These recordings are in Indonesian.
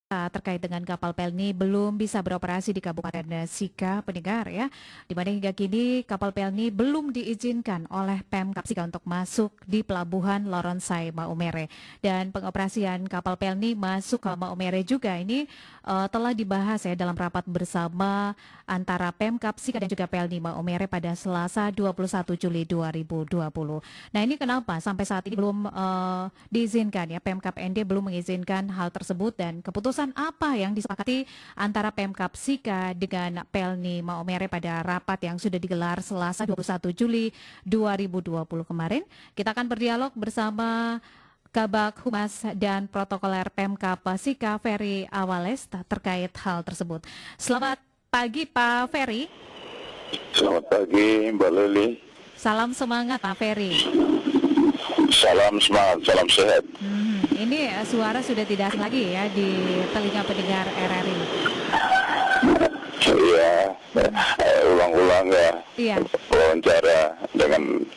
terkait dengan kapal Pelni belum bisa beroperasi di Kabupaten Sika, pendengar ya. Di mana hingga kini kapal Pelni belum diizinkan oleh Pemkab Sika untuk masuk di pelabuhan Loronsai Maumere. Dan pengoperasian kapal Pelni masuk ke Maumere juga ini telah dibahas ya dalam rapat bersama antara Pemkab Sika dan juga Pelni Maumere pada Selasa 21 Juli 2020. Nah, ini kenapa sampai saat ini belum diizinkan ya, Pemkab ND belum mengizinkan hal tersebut, dan keputusan apa yang disepakati antara Pemkab Sika dengan Pelni Maumere pada rapat yang sudah digelar Selasa 21 Juli 2020 kemarin. Kita akan berdialog bersama Kabag Humas dan Protokoler Pemkab Sika Ferry Awales terkait hal tersebut. Selamat pagi Pak Ferry. Selamat pagi Mbak Lili. Salam semangat Pak Ferry. Salam semangat, salam sehat. Ini suara sudah tidak asing lagi ya di telinga pendengar RRI. Iya, ulang-ulang ya. Iya. Wawancara dengan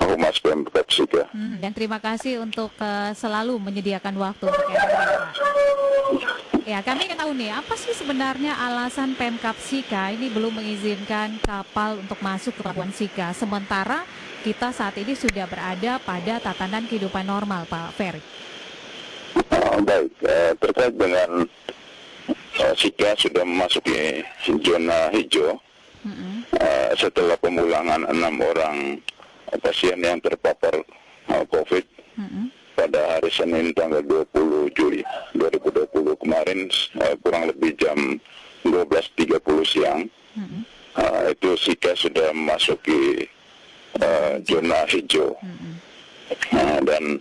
Humas Pemkab Sika. Dan terima kasih untuk selalu menyediakan waktu untuk RRI, Pak. Ya, kami ingin tahu nih, apa sih sebenarnya alasan Pemkab Sika ini belum mengizinkan kapal untuk masuk ke Pelabuhan Sika, sementara kita saat ini sudah berada pada tatanan kehidupan normal, Pak Ferry? Baik, terkait dengan Sika sudah memasuki zona hijau setelah pemulangan 6 orang pasien yang terpapar COVID pada hari Senin tanggal 20 Juli 2020 kemarin, kurang lebih jam 12.30 siang. Itu Sika sudah memasuki zona hijau. Dan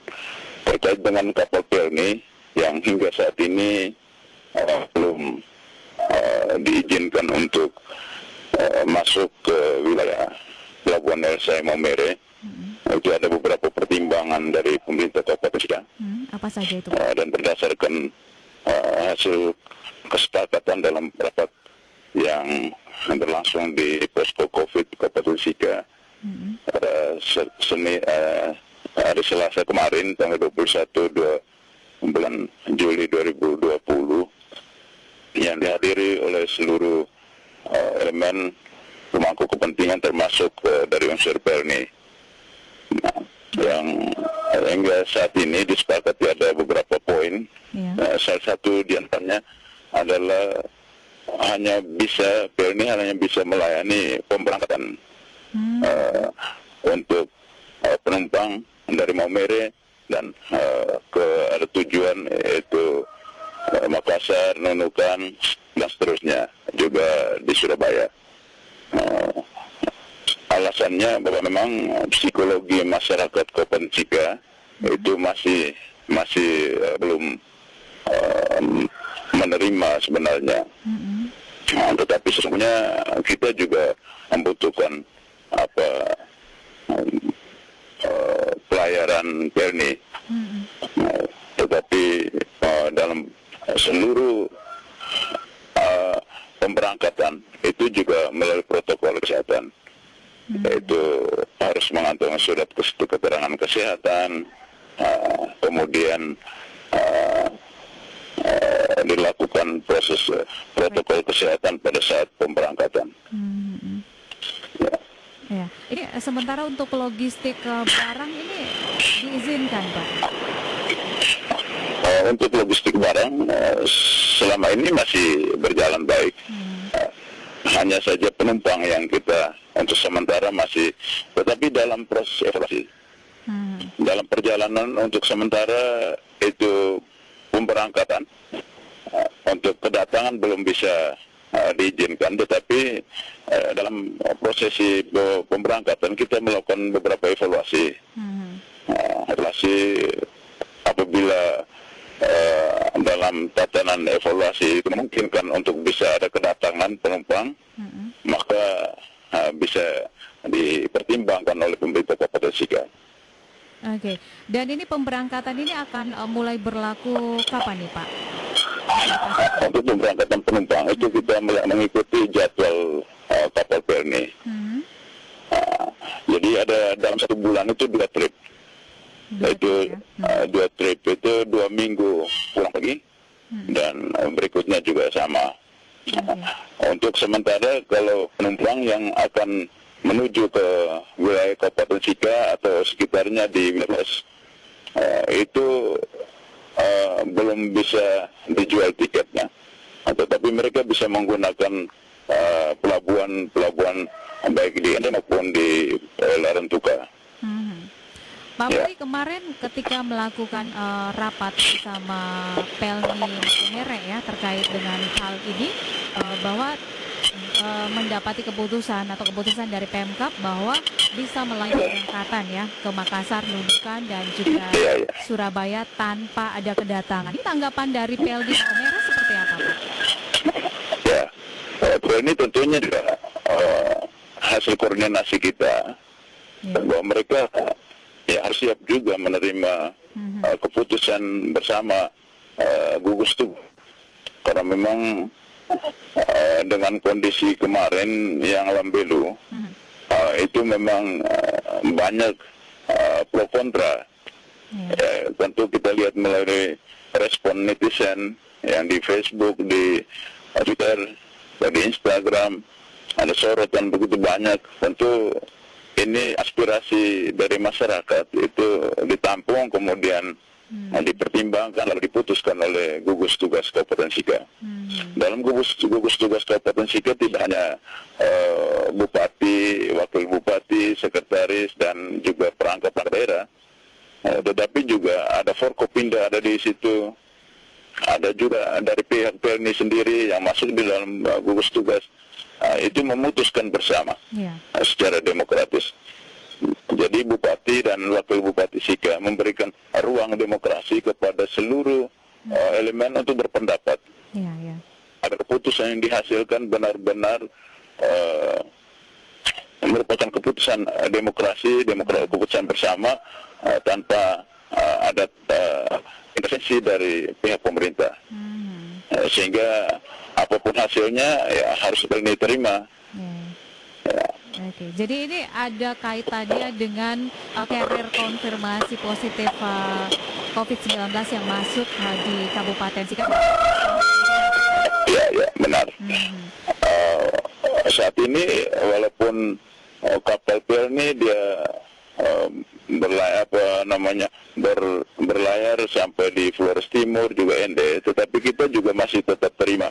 terkait dengan kapal Pelni yang hingga saat ini belum diizinkan untuk masuk ke wilayah Pelabuhan Loronsai Maumere, itu ada beberapa pertimbangan dari pemerintah Kabupaten Sika. Apa saja itu? Dan berdasarkan hasil kesepakatan dalam rapat yang berlangsung di posko COVID Kabupaten Sika pada hari Selasa kemarin tanggal 21 bulan Juli 2020, yang dihadiri oleh seluruh elemen pemangku kepentingan termasuk dari unsur Pelni. Nah, yang hingga saat ini disepakati ada beberapa poin. Salah satu di antaranya adalah Pelni hanya bisa melayani pemberangkatan untuk penumpang dari Maumere dan ke ada tujuan yaitu Makassar, Nunukan, dan seterusnya, juga di Surabaya. Alasannya bahwa memang psikologi masyarakat Kabupaten Sika itu masih belum menerima sebenarnya. Tetapi sesungguhnya kita juga membutuhkan pelayaran Pelni. Tetapi dalam seluruh pemberangkatan itu juga melalui protokol kesehatan, yaitu harus mengantongi surat keterangan kesehatan, kemudian dilakukan proses protokol kesehatan pada saat pemberangkatan. Ya, ini sementara untuk logistik barang ini diizinkan, Pak? Untuk logistik barang selama ini masih berjalan baik. Hanya saja penumpang yang kita untuk sementara masih, tetapi dalam proses evaluasi. Dalam perjalanan untuk sementara itu pemberangkatan untuk kedatangan belum bisa diizinkan, tetapi dalam prosesi pemberangkatan kita melakukan beberapa evaluasi. Evaluasi apabila dalam tatanan evaluasi itu memungkinkan untuk bisa ada kedatangan penumpang, maka bisa dipertimbangkan oleh pemerintah Kabupaten Sika. Oke, dan ini pemberangkatan ini akan mulai berlaku kapan nih, Pak? Untuk pemberangkatan penumpang itu kita mengikuti jadwal kapal Pelni. Jadi ada dalam 1 bulan itu 2 trip. Itu 2 trip itu 2 minggu pulang pergi, dan berikutnya juga sama. Untuk sementara kalau penumpang yang akan menuju ke wilayah Kabupaten Sika atau sekitarnya di wilayah itu belum bisa dijual tiketnya, tetapi mereka bisa menggunakan pelabuhan baik di Ende maupun di Larantuka. Pak Ferry, kemarin ketika melakukan rapat bersama Pelni Maumere ya terkait dengan hal ini, bahwa mendapati keputusan dari Pemkab bahwa bisa melayani keberangkatan ya ke Makassar, Nunukan dan juga Surabaya tanpa ada kedatangan. Ini tanggapan dari Pelni Maumere seperti apa, Pak? Ya, Pelni tentunya juga hasil koordinasi kita bahwa mereka ya harus siap juga menerima keputusan bersama gugus tugas, karena memang dengan kondisi kemarin yang lambelu itu memang banyak pro kontra. Tentu kita lihat melalui respon netizen yang di Facebook, di Twitter, di Instagram, ada sorotan begitu banyak. Tentu ini aspirasi dari masyarakat itu ditampung, kemudian dipertimbangkan lalu diputuskan oleh gugus tugas Kabupaten Sika. Dalam gugus tugas Kabupaten Sika tidak hanya bupati, wakil bupati, sekretaris dan juga perangkat daerah, tetapi juga ada Forkopimda ada di situ, ada juga dari pihak Pelni sendiri yang masuk di dalam gugus tugas. Itu memutuskan bersama secara demokratis. Jadi bupati dan wakil bupati Sika memberikan ruang demokrasi kepada seluruh elemen untuk berpendapat. Ada keputusan yang dihasilkan benar-benar merupakan keputusan demokrasi, keputusan bersama tanpa ada intervensi dari pihak pemerintah. Sehingga apapun hasilnya ya harus diterima. Oke, jadi ini ada kaitannya dengan carrier konfirmasi positif COVID-19 yang masuk di Kabupaten Sika. Ya, benar. Saat ini walaupun kapal Pelni dia berlayar sampai di Flores Timur juga Ende, tetapi kita juga masih tetap terima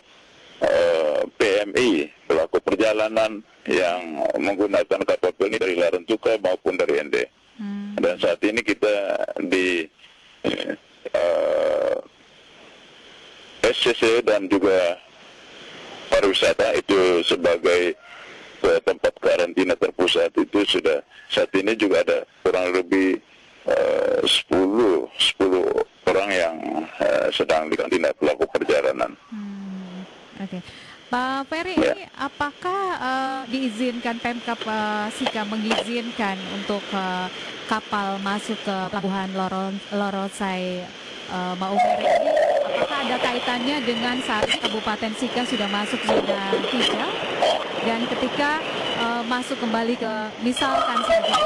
PMI, pelaku perjalanan yang menggunakan kapal Pelni dari Larantuka maupun dari Ende. Dan saat ini kita di SCC dan juga pariwisata itu sebagai tempat karantina terpusat itu sudah saat ini juga ada kurang lebih 10 orang yang sedang dikarantina pelaku perjalanan. Oke. Pak Ferry, ini apakah diizinkan Pemkab Sika mengizinkan untuk kapal masuk ke pelabuhan Loronsai Maumere ini? Apakah ada kaitannya dengan saat Kabupaten Sika sudah masuk zona hijau dan ketika masuk kembali ke misalkan saja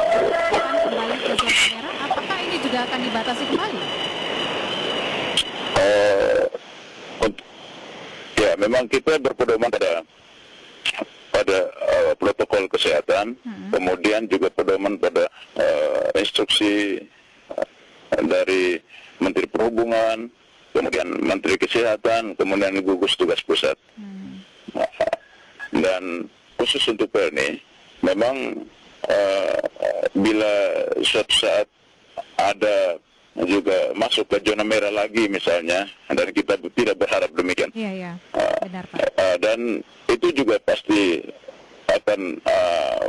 akan kembali ke zona merah, apakah ini juga akan dibatasi kembali? Ya, memang kita berpedoman pada protokol kesehatan, kemudian juga pedoman pada instruksi dari Menteri Perhubungan, kemudian Menteri Kesehatan, kemudian gugus tugas pusat. Dan khusus untuk Pelni, memang bila suatu saat ada juga masuk ke zona merah lagi misalnya, dan kita tidak berharap demikian. Benar, Pak. Dan itu juga pasti akan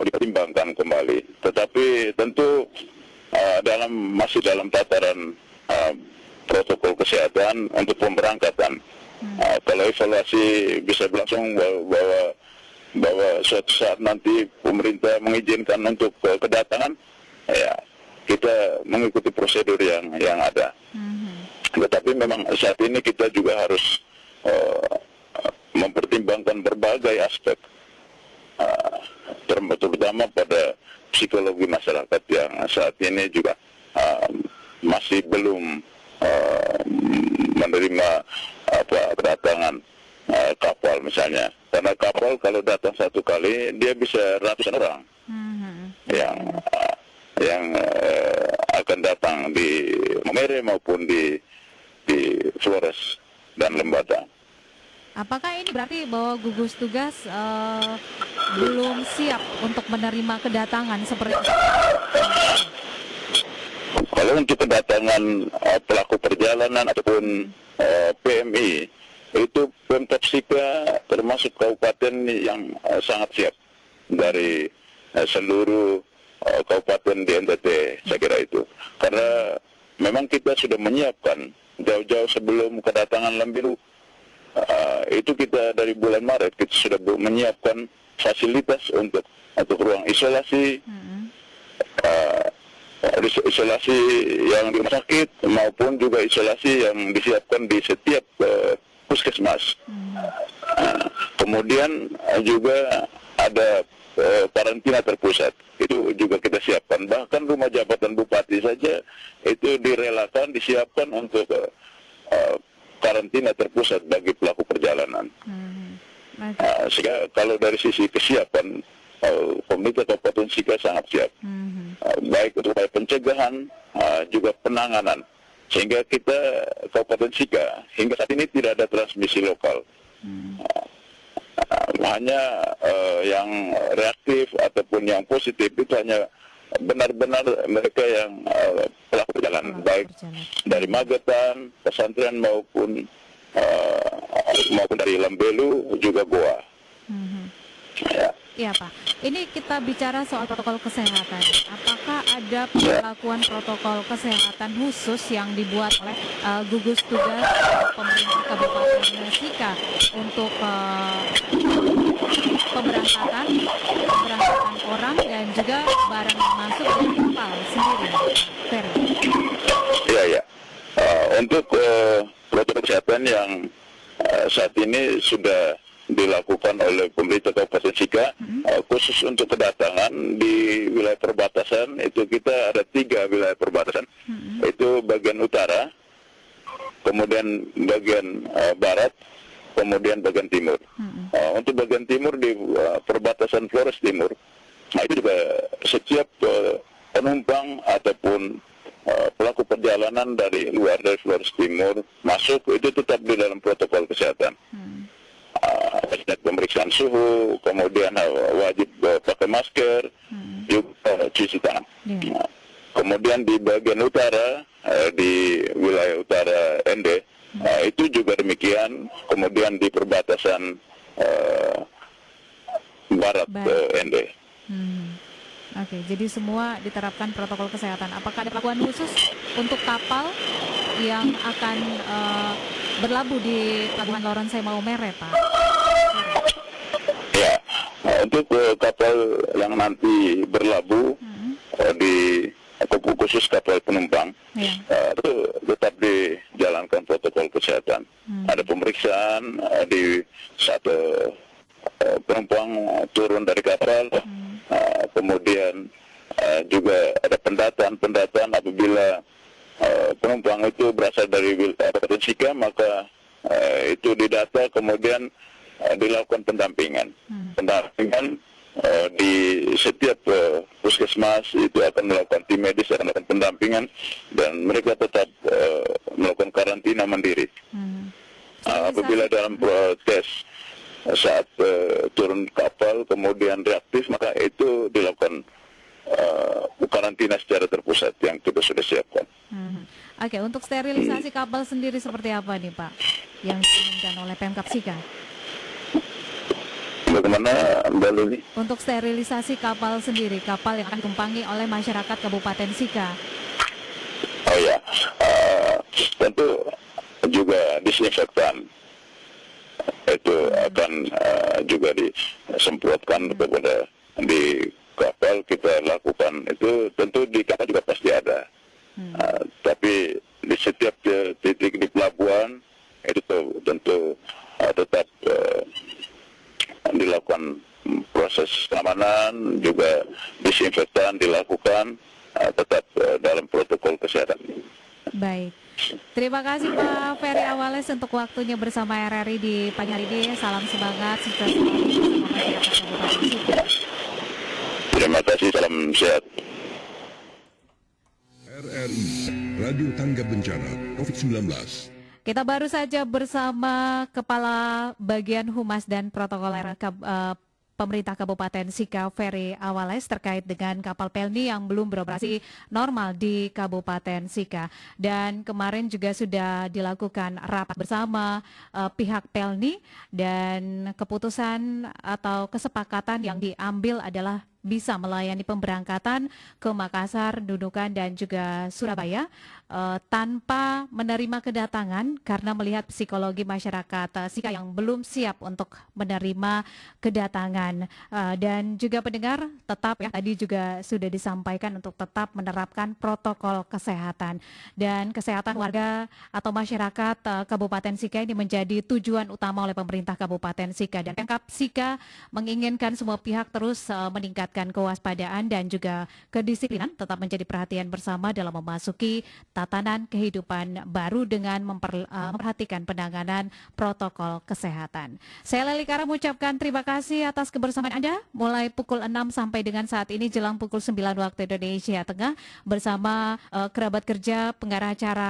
dipertimbangkan kembali. Tetapi tentu masih dalam tataran protokol kesehatan untuk pemberangkatan. Kalau evaluasi bisa berlangsung bahwa suatu saat nanti pemerintah mengizinkan untuk kedatangan, ya kita mengikuti prosedur yang ada. Tetapi memang saat ini kita juga harus mempertimbangkan berbagai aspek, terutama pada psikologi masyarakat yang saat ini juga masih belum menerima kedatangan kapal misalnya. Karena kapal kalau datang satu kali dia bisa ratusan orang yang akan datang di Maumere maupun di Flores dan Lembata. Apakah ini berarti bahwa gugus tugas belum siap untuk menerima kedatangan seperti itu? Kalau untuk kedatangan pelaku perjalanan ataupun PMI, itu Pemkab Sika termasuk kabupaten yang sangat siap dari seluruh kabupaten di NTT, saya kira itu. Karena memang kita sudah menyiapkan jauh-jauh sebelum kedatangan Lambiru. Itu kita dari bulan Maret kita sudah menyiapkan fasilitas untuk ruang isolasi, isolasi yang di rumah sakit maupun juga isolasi yang disiapkan di setiap puskesmas. Kemudian juga ada karantina terpusat, itu juga kita siapkan. Bahkan rumah jabatan bupati saja itu direlakan, disiapkan untuk karantina terpusat bagi pelaku perjalanan. Sehingga kalau dari sisi kesiapan, pemerintah Kabupaten Sika sangat siap, baik untuk upaya pencegahan juga penanganan, sehingga kita Kabupaten Sika hingga saat ini tidak ada transmisi lokal. Hanya yang reaktif ataupun yang positif itu hanya benar-benar mereka yang pelaku perjalanan, baik dari Magetan, pesantren maupun dari Lambelu juga Goa. Iya Pak, ini kita bicara soal protokol kesehatan. Apakah ada pemberlakuan protokol kesehatan khusus yang dibuat oleh gugus tugas pemerintah Kabupaten Sika untuk pemberangkatan orang dan juga barang yang masuk dari kapal sendiri, Ferry? Iya. Untuk protokol kesehatan yang saat ini sudah dilakukan oleh pemerintah Kabupaten Sika, khusus untuk kedatangan di wilayah perbatasan, itu kita ada 3 wilayah perbatasan, itu bagian utara, kemudian bagian barat, kemudian bagian timur. Untuk bagian timur di perbatasan Flores Timur, nah itu juga setiap penumpang ataupun pelaku perjalanan dari luar dari Flores Timur masuk itu tetap di dalam protokol kesehatan. Pemeriksaan suhu, kemudian wajib pakai masker, juga cuci tangan. Kemudian di bagian utara, di wilayah utara ND, itu juga demikian. Kemudian di perbatasan barat ND. Oke, jadi semua diterapkan protokol kesehatan. Apakah ada pelabuhan khusus untuk kapal yang akan berlabuh di Pelabuhan Loronsai Maumere, Pak? Ya, untuk kapal yang nanti berlabuh di khusus kapal penumpang, itu tetap dijalankan protokol kesehatan. Ada pemeriksaan di saat penumpang turun dari kapal, kemudian juga ada pendataan apabila penumpang itu berasal dari Kabupaten Sika, maka itu didata, kemudian dilakukan pendampingan. Pendampingan di setiap puskesmas itu akan melakukan tim medis, akan melakukan pendampingan, dan mereka tetap melakukan karantina mandiri. Apabila dalam tes saat turun kapal kemudian reaktif, maka itu dilakukan karantina secara terpusat yang kita sudah siapkan. Oke, untuk sterilisasi kapal sendiri seperti apa nih Pak yang diinginkan oleh Pemkab Sika? Bagaimana Mbak Luli? Untuk sterilisasi kapal sendiri, kapal yang akan ditumpangi oleh masyarakat Kabupaten Sika. Oh ya, tentu juga disinfektan. Itu akan juga disemprotkan kepada di kapal, kita lakukan itu. Tentu di kapal juga pasti ada, tapi di setiap titik di pelabuhan itu tentu tetap dilakukan proses keamanan, juga disinfektan dilakukan, tetap dalam protokol kesehatan. Baik, terima Terima kasih Pak Ferry Awales untuk waktunya bersama RRI di pagi hari ini. Salam semangat, sukses selalu bersama masyarakat Kabupaten Sika. Terima kasih, salam sehat. RRI, Radio Tangga Bencana COVID-19. Kita baru saja bersama Kepala Bagian Humas dan Protokoler Pemerintah Kabupaten Sika, Ferry Awales, terkait dengan kapal Pelni yang belum beroperasi normal di Kabupaten Sika. Dan kemarin juga sudah dilakukan rapat bersama pihak Pelni, dan keputusan atau kesepakatan yang diambil adalah bisa melayani pemberangkatan ke Makassar, Nunukan, dan juga Surabaya tanpa menerima kedatangan karena melihat psikologi masyarakat Sika yang belum siap untuk menerima kedatangan. Dan juga pendengar tetap ya, tadi juga sudah disampaikan untuk tetap menerapkan protokol kesehatan, dan kesehatan warga atau masyarakat Kabupaten Sika ini menjadi tujuan utama oleh pemerintah Kabupaten Sika, dan Pemkab Sika menginginkan semua pihak terus meningkatkan kewaspadaan dan juga kedisiplinan tetap menjadi perhatian bersama dalam memasuki tatanan kehidupan baru dengan memperhatikan penanganan protokol kesehatan. Saya Leli Kara mengucapkan terima kasih atas kebersamaan Anda mulai pukul 6 sampai dengan saat ini jelang pukul 9 waktu Indonesia Tengah bersama kerabat kerja pengarah acara